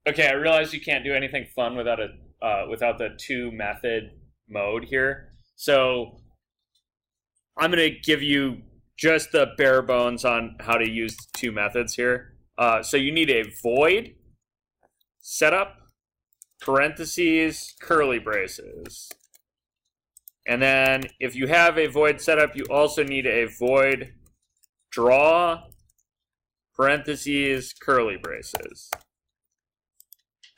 Okay, I realize you can't do anything fun without without the two method mode here. So I'm going to give you just the bare bones on how to use two methods here. So you need a void, setup, parentheses, curly braces. And then if you have a void setup, you also need a void draw, parentheses, curly braces.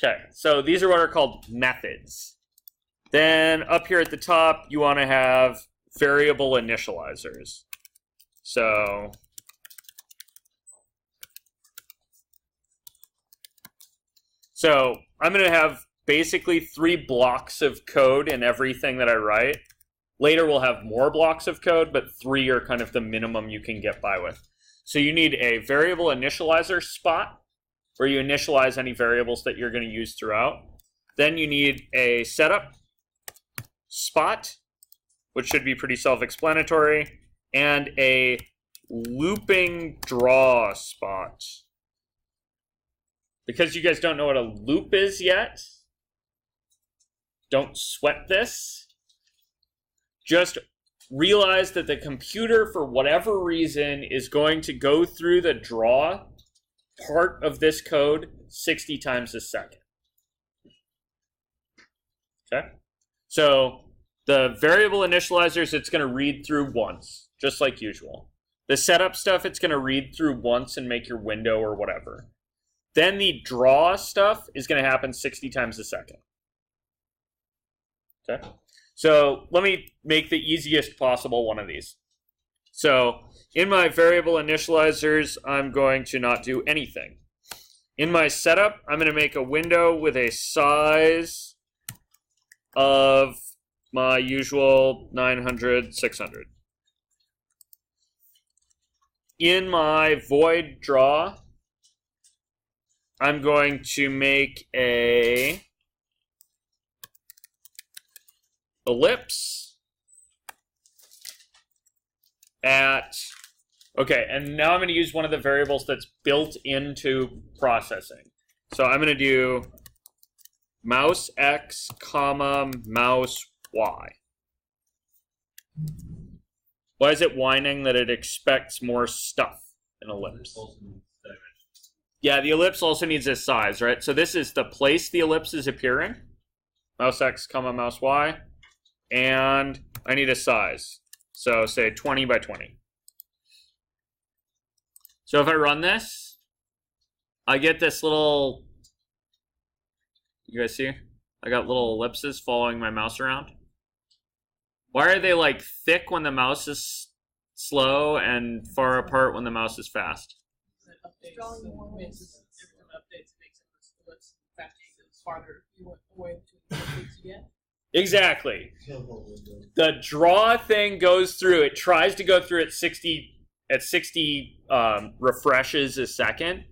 Okay, so these are what are called methods. Then up here at the top, you want to have variable initializers. So I'm going to have basically 3 blocks of code in everything that I write. Later we'll have more blocks of code, but 3 are kind of the minimum you can get by with. So you need a variable initializer spot, where you initialize any variables that you're going to use throughout. Then you need a setup spot, which should be pretty self-explanatory, and a looping draw spot. Because you guys don't know what a loop is yet, don't sweat this. Just realize that the computer, for whatever reason, is going to go through the draw part of this code 60 times a second. Okay? So the variable initializers, it's going to read through once, just like usual. The setup stuff, it's going to read through once and make your window or whatever. Then the draw stuff is going to happen 60 times a second. Okay? So let me make the easiest possible one of these. So in my variable initializers, I'm going to not do anything. In my setup, I'm going to make a window with a size of my usual 900, 600. In my void draw, I'm going to make a ellipse at, okay, and now I'm going to use one of the variables that's built into processing. So I'm going to do mouse x, comma, mouse y. Why is it whining that it expects more stuff in ellipse? Yeah, the ellipse also needs a size, right? So this is the place the ellipse is appearing. Mouse x, comma, mouse y. And I need a size. So say 20 by 20. So if I run this, I get this little, you guys see? I got little ellipses following my mouse around. Why are they like thick when the mouse is slow and far apart when the mouse is fast? Exactly. The draw thing goes through. It tries to go through at 60 refreshes a second.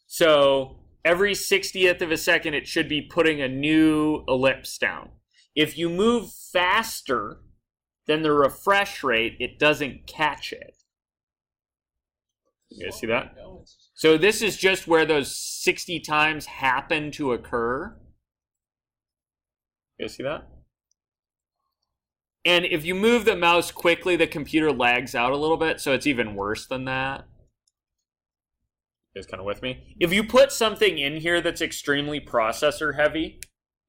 So every 60th of a second, it should be putting a new ellipse down. If you move faster than the refresh rate, it doesn't catch it. You guys see that? So this is just where those 60 times happen to occur. You guys see that? And if you move the mouse quickly, the computer lags out a little bit, so it's even worse than that. You guys kind of with me? If you put something in here that's extremely processor heavy,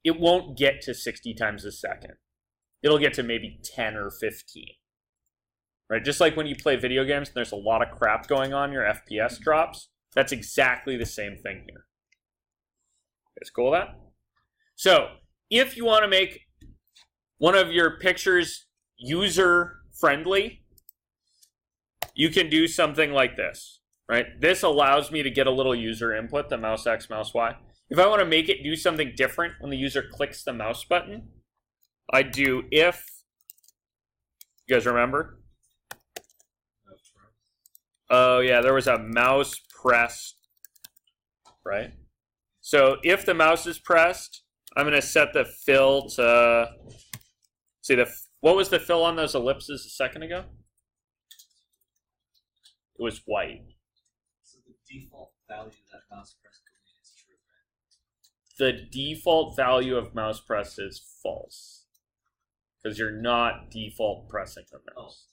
it won't get to 60 times a second. It'll get to maybe 10 or 15. Right? Just like when you play video games and there's a lot of crap going on, your FPS drops. That's exactly the same thing here. You guys cool with that? So, if you want to make one of your pictures user-friendly, you can do something like this, right? This allows me to get a little user input, the mouse X, mouse Y. If I want to make it do something different when the user clicks the mouse button, I do if, you guys remember? Oh yeah, there was a mouse pressed, right? So if the mouse is pressed, I'm going to set the fill to, see, what was the fill on those ellipses a second ago? It was white. So the default value of that mouse press command is true, the default value of mouse press is false. Because you're not default pressing the mouse.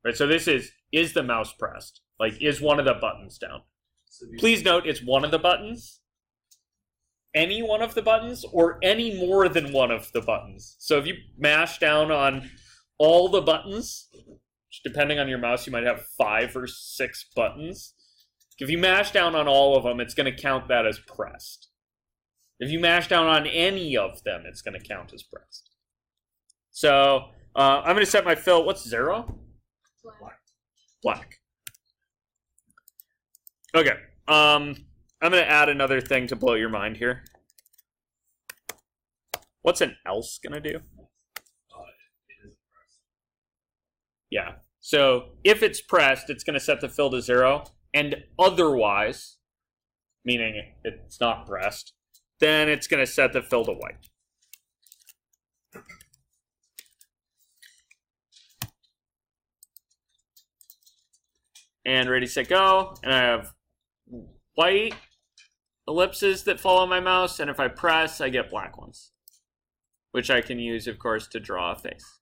Right, so this is the mouse pressed? Like, is one of the buttons down? Please note, it's one of the buttons. Any one of the buttons, or any more than one of the buttons. So if you mash down on all the buttons, which depending on your mouse, you might have 5 or 6 buttons. If you mash down on all of them, it's going to count that as pressed. If you mash down on any of them, it's going to count as pressed. So I'm going to set my fill. What's 0? Black. Okay. I'm going to add another thing to blow your mind here. What's an else going to do? Yeah. So if it's pressed, it's going to set the fill to 0. And otherwise, meaning it's not pressed, then it's going to set the fill to white. And ready, set, go. And I have white ellipses that follow my mouse. And if I press, I get black ones, which I can use, of course, to draw a face.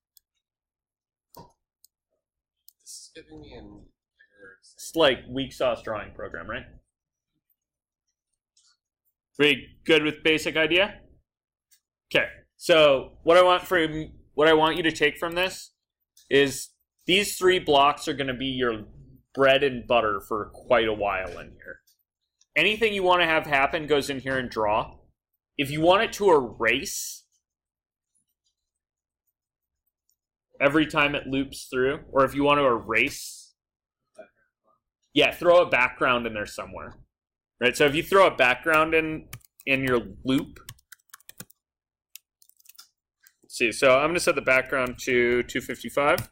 This is giving me an error. It's like weak sauce drawing program, right? Pretty good with basic idea? Okay, so what I want you to take from this is these 3 blocks are going to be your bread and butter for quite a while in here. Anything you want to have happen goes in here and draw. If you want it to erase every time it loops through, or if you want to erase, yeah, throw a background in there somewhere. Right, so if you throw a background in your loop, let's see, so I'm going to set the background to 255.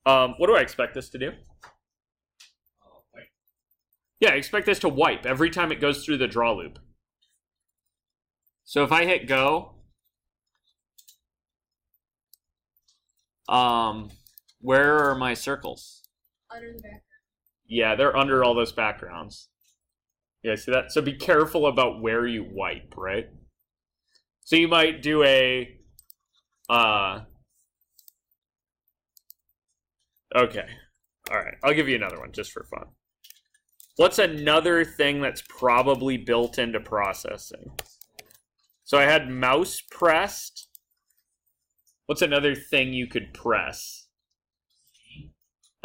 What do I expect this to do? Wipe. Yeah, I expect this to wipe every time it goes through the draw loop. So if I hit go, where are my circles? Under the background. Yeah, they're under all those backgrounds. Yeah, see that? So be careful about where you wipe, right? So you might do a, okay. All right, I'll give you another one just for fun. What's another thing that's probably built into processing? So I had mouse pressed. What's another thing you could press?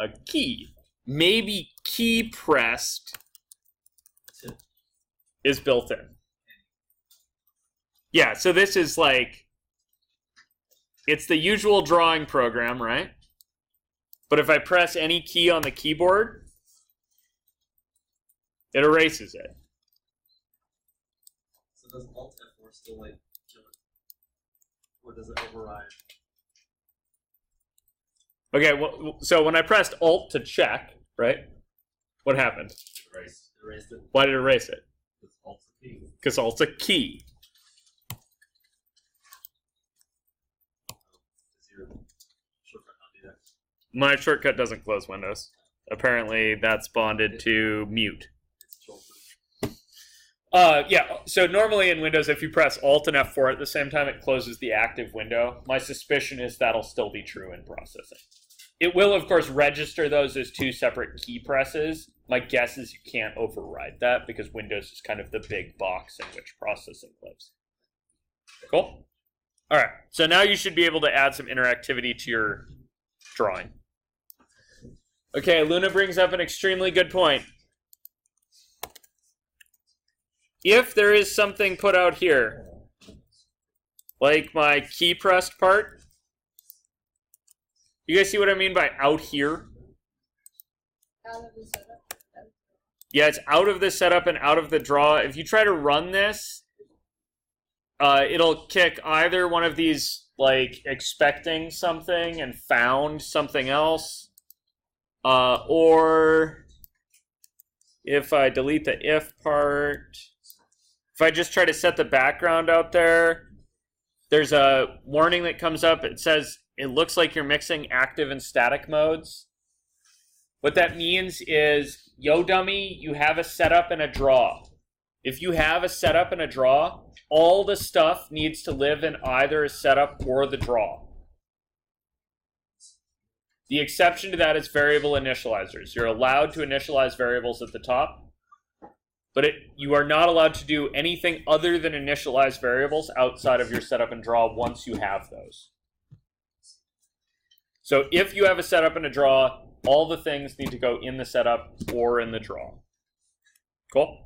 A key. Maybe key pressed is built in. Yeah, so this is like, it's the usual drawing program, right? But if I press any key on the keyboard, it erases it. So does Alt F4 still like kill it? Or does it override? Okay, well, so when I pressed Alt to check, right? What happened? Erased it. Why did it erase it? Because Alt's a key. Because Alt's a key. Does your shortcut not do that? My shortcut doesn't close Windows. Apparently that's bonded to mute. It's control-free. Yeah, so normally in Windows, if you press Alt and F4 at the same time, it closes the active window. My suspicion is that'll still be true in processing. It will, of course, register those as 2 separate key presses. My guess is you can't override that because Windows is kind of the big box in which processing lives. Cool? All right, so now you should be able to add some interactivity to your drawing. Okay, Luna brings up an extremely good point. If there is something put out here, like my key pressed part, you guys see what I mean by out here? Out of the setup. Yeah, it's out of the setup and out of the draw. If you try to run this, it'll kick either one of these, like, expecting something and found something else, or if I delete the if part, if I just try to set the background out there, there's a warning that comes up. It says, it looks like you're mixing active and static modes. What that means is, yo dummy, you have a setup and a draw. If you have a setup and a draw, all the stuff needs to live in either a setup or the draw. The exception to that is variable initializers. You're allowed to initialize variables at the top, but you are not allowed to do anything other than initialize variables outside of your setup and draw once you have those. So if you have a setup and a draw, all the things need to go in the setup or in the draw. Cool?